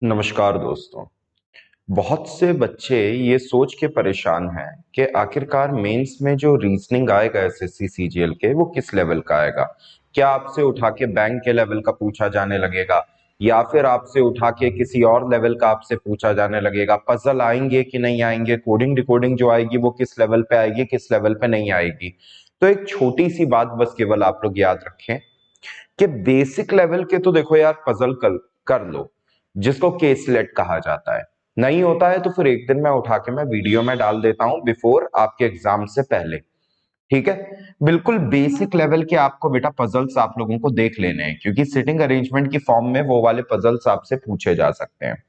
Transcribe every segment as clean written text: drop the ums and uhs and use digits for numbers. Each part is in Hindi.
नमस्कार दोस्तों। बहुत से बच्चे ये सोच के परेशान हैं कि आखिरकार मेंस में जो रीजनिंग आएगा एसएससी सीजीएल के वो किस लेवल का आएगा। क्या आपसे उठा के बैंक के लेवल का पूछा जाने लगेगा या फिर आपसे उठा के किसी और लेवल का आपसे पूछा जाने लगेगा। पजल आएंगे कि नहीं आएंगे, कोडिंग डिकोडिंग जो आएगी वो किस लेवल पे आएगी, किस लेवल पे नहीं आएगी। तो एक छोटी सी बात बस केवल आप लोग याद रखें कि बेसिक लेवल के तो देखो यार पजल कर लो, जिसको केसलेट कहा जाता है। नहीं होता है तो फिर एक दिन मैं उठा के मैं वीडियो में डाल देता हूं बिफोर आपके एग्जाम से पहले। ठीक है। बिल्कुल बेसिक लेवल के आपको बेटा पजल्स आप लोगों को देख लेने हैं, क्योंकि सिटिंग अरेंजमेंट की फॉर्म में वो वाले पजल्स आपसे पूछे जा सकते हैं।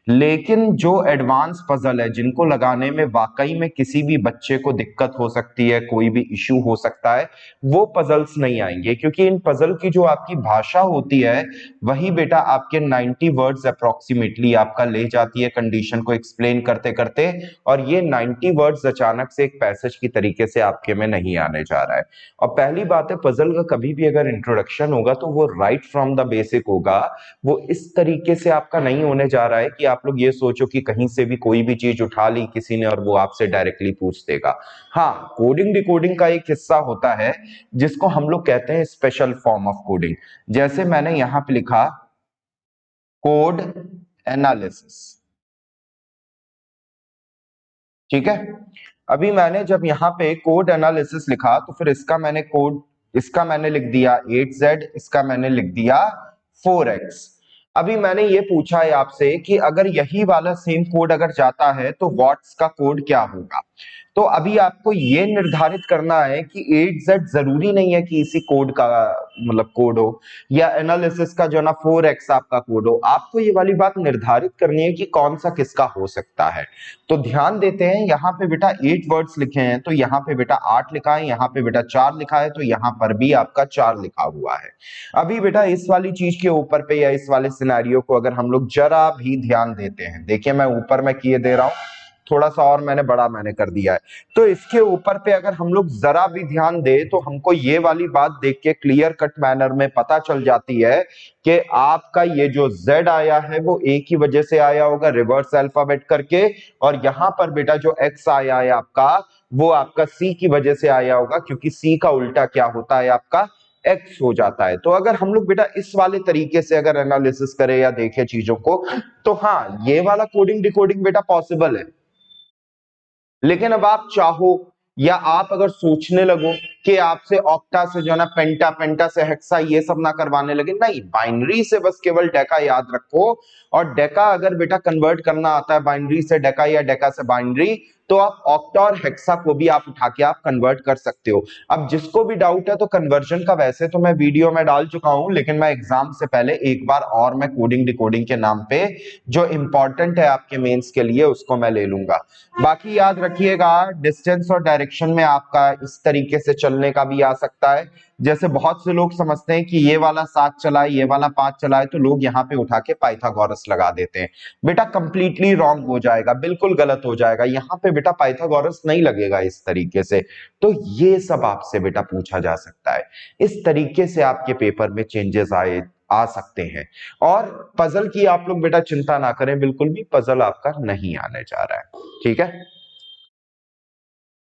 लेकिन जो एडवांस पजल है जिनको लगाने में वाकई में किसी भी बच्चे को दिक्कत हो सकती है, कोई भी इश्यू हो सकता है, वो पजल्स नहीं आएंगे, क्योंकि इन पजल की जो आपकी भाषा होती है वही बेटा आपके 90 वर्ड्स अप्रोक्सीमेटली आपका ले जाती है कंडीशन को एक्सप्लेन करते करते। और ये 90 वर्ड्स अचानक से एक पैसेज की तरीके से आपके में नहीं आने जा रहा है। और पहली बात है, पजल का कभी भी अगर इंट्रोडक्शन होगा तो वो राइट फ्रॉम द बेसिक होगा। वो इस तरीके से आपका नहीं होने जा रहा है कि आप लोग ये सोचो कि कहीं से भी कोई भी चीज उठा ली किसी ने और वो आपसे डायरेक्टली पूछ देगा। हाँ, कोडिंग डिकोडिंग का एक हिस्सा होता है जिसको हम लोग कहते हैं स्पेशल फॉर्म ऑफ कोडिंग। जैसे मैंने यहां पे लिखा कोड एनालिसिस। ठीक है। अभी मैंने जब यहाँ पे कोड एनालिसिस लिखा तो फिर इसका मैंने लिख दिया 8z, इसका मैंने लिख दिया 4x। अभी मैंने ये पूछा है आपसे कि अगर यही वाला सेम कोड अगर जाता है तो व्हाट्स का कोड क्या होगा। तो अभी आपको ये निर्धारित करना है कि 8z जरूरी नहीं है कि इसी कोड का मतलब कोड हो, या एनालिसिस का जो ना 4x आपका कोड हो। आपको ये वाली बात निर्धारित करनी है कि कौन सा किसका हो सकता है। तो ध्यान देते हैं, यहाँ पे बेटा 8 वर्ड्स लिखे हैं तो यहाँ पे बेटा 8 लिखा है, यहाँ पे बेटा 4 लिखा है तो यहाँ पर भी आपका 4 लिखा हुआ है। अभी बेटा इस वाली चीज के ऊपर पे या इस वाले सिनेरियो को अगर हम लोग जरा भी ध्यान देते हैं, देखिए मैं ऊपर में किए दे रहा हूं, थोड़ा सा और मैंने कर दिया है। तो इसके ऊपर पे अगर हम लोग जरा भी ध्यान दे तो हमको ये वाली बात देख के क्लियर कट मैनर में पता चल जाती है कि आपका ये जो Z आया है वो एक ही वजह से आया होगा, रिवर्स अल्फाबेट करके। और यहां पर बेटा जो X आया है आपका, वो आपका C की वजह से आया होगा, क्योंकि C का उल्टा क्या होता है आपका X हो जाता है। तो अगर हम लोग बेटा इस वाले तरीके से अगर एनालिसिस करें या देखें चीजों को, तो हाँ, ये वाला कोडिंग डिकोडिंग बेटा पॉसिबल है। लेकिन अब आप चाहो या आप अगर सोचने लगो कि आपसे ऑक्टा से जो है ना पेंटा, पेंटा से हेक्सा ये सब ना करवाने लगे, नहीं, बाइनरी से बस केवल डेका याद रखो। और डेका अगर बेटा कन्वर्ट करना आता है बाइनरी से डेका या डेका से बाइनरी, तो आप ऑक्टा और हेक्सा को भी आप उठा के आप कन्वर्ट कर सकते हो। अब जिसको भी डाउट है तो कन्वर्जन का वैसे तो मैं वीडियो में डाल चुका हूं, लेकिन मैं एग्जाम से पहले एक बार और मैं कोडिंग डिकोडिंग के नाम पे जो इंपॉर्टेंट है आपके मेंस के लिए उसको मैं ले लूंगा। बाकी याद रखिएगा, डिस्टेंस और डायरेक्शन में आपका इस तरीके से चलने का भी आ सकता है। जैसे बहुत से लोग समझते हैं कि ये वाला 7 चला है, ये वाला 5 चला है, तो लोग यहाँ पे उठा के पाइथागोरस लगा देते हैं। बेटा कंप्लीटली रॉन्ग हो जाएगा, बिल्कुल गलत हो जाएगा। यहाँ पे बेटा पाइथागोरस नहीं लगेगा इस तरीके से। तो ये सब आपसे बेटा पूछा जा सकता है। इस तरीके से आपके पेपर में चेंजेस आ सकते हैं। और पजल की आप लोग बेटा चिंता ना करें, बिल्कुल भी पजल आपका नहीं आने जा रहा है। ठीक है।